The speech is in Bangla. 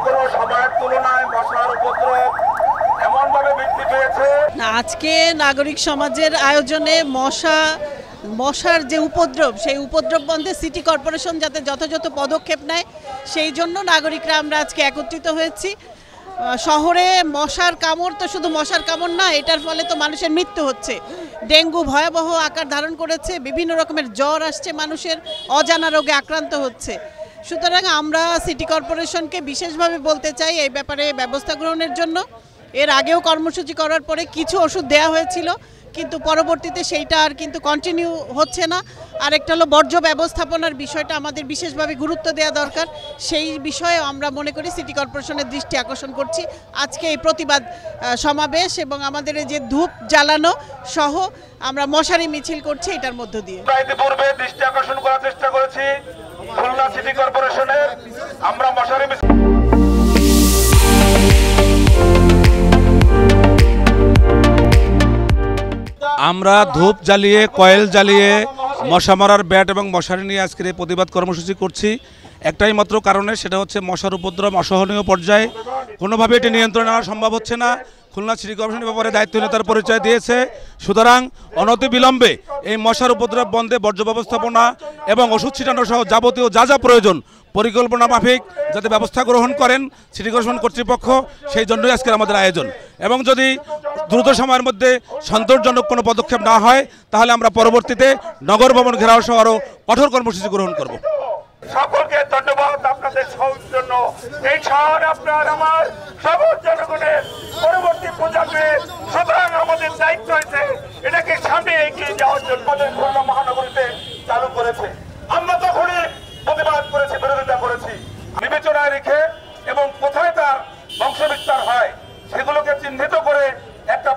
কোনো সময়ের তুলনায় মশার উপদ্রব এমনভাবে বৃদ্ধি পেয়েছে। আজকে নাগরিক সমাজের আয়োজনে মশার যে উপদ্রব, সেই উপদ্রব বন্ধে সিটি কর্পোরেশন যাতে যথাযথ পদক্ষেপ নেয়, সেই জন্য নাগরিকরা আমরা আজকে একত্রিত হয়েছি। শহরে মশার কামড় তো শুধু মশার কামড় না, এটার ফলে তো মানুষের মৃত্যু হচ্ছে। ডেঙ্গু ভয়াবহ আকার ধারণ করেছে, বিভিন্ন রকমের জ্বর আসছে, মানুষের অজানা রোগে আক্রান্ত হচ্ছে। সুতরাং আমরা সিটি কর্পোরেশনকে বিশেষভাবে বলতে চাই এই ব্যাপারে ব্যবস্থা গ্রহণের জন্য। এর আগেও কর্মসূচি করার পরে কিছু ওষুধ দেওয়া হয়েছিল, কিন্তু পরবর্তীতে সেইটা আর কিন্তু কন্টিনিউ হচ্ছে না। আরেকটা হলো বর্জ্য ব্যবস্থাপনার বিষয়টা আমাদের বিশেষভাবে গুরুত্ব দেওয়া দরকার। সেই বিষয়ে আমরা মনে করি সিটি কর্পোরেশনের দৃষ্টি আকর্ষণ করছি আজকে এই প্রতিবাদ সমাবেশ এবং আমাদের এই যে ধূপ জ্বালানো সহ আমরা মশারি মিছিল করছি এটার মধ্য দিয়ে। ইতিপূর্বে দৃষ্টি আকর্ষণ করার চেষ্টা করেছি খুলনা সিটি কর্পোরেশনের। আমরা মশারি আমরা ধূপ জ্বালিয়ে, কয়েল জ্বালিয়ে, মশা মারার ব্যাট এবং মশারি নিয়ে আজকের এই প্রতিবাদ কর্মসূচি করছি একটাই মাত্র কারণে, সেটা হচ্ছে মশার উপদ্রব অসহনীয় পর্যায়ে, কোনোভাবে এটি নিয়ন্ত্রণে আনা সম্ভব হচ্ছে না। খুলনা সিটি কর্পোরেশনের ব্যাপারে দায়িত্বহীনতার পরিচয় দিয়েছে। সুতরাং অনতিবিলম্বে এই মশার উপদ্রব বন্ধে বর্জ্য ব্যবস্থাপনা এবং ওষুধ ছিটানো সহ যাবতীয় যা প্রয়োজন পরিকল্পনা মাফিক যাতে ব্যবস্থা গ্রহণ করেন সিটি কর্পোরেশন কর্তৃপক্ষ, সেই জন্যই আজকের আমাদের আয়োজন। এবং যদি দ্রুত সময়ের মধ্যে সন্তোষজনক কোনো পদক্ষেপ না হয়, তাহলে আমরা পরবর্তীতে নগর ভবন ঘেরাও সহ আরও কঠোর কর্মসূচি গ্রহণ করব। সকলকে ধন্যবাদ আপনাদের জন্য। এই শহর আপনার আমার সবুজ জনগণের পরবর্তী প্রজন্মের, সুতরাং আমাদের দায়িত্ব হয়েছে এটাকে সামনে এগিয়ে যাওয়ার জন্য। খুলনা মহানগরীতে চালু করেছে, আমরা তখনই প্রতিবাদ করেছি, বিরোধিতা করেছি। বিবেচনায় রেখে এবং কোথায় তার বংশবিস্তার হয় সেগুলোকে চিহ্নিত করে একটা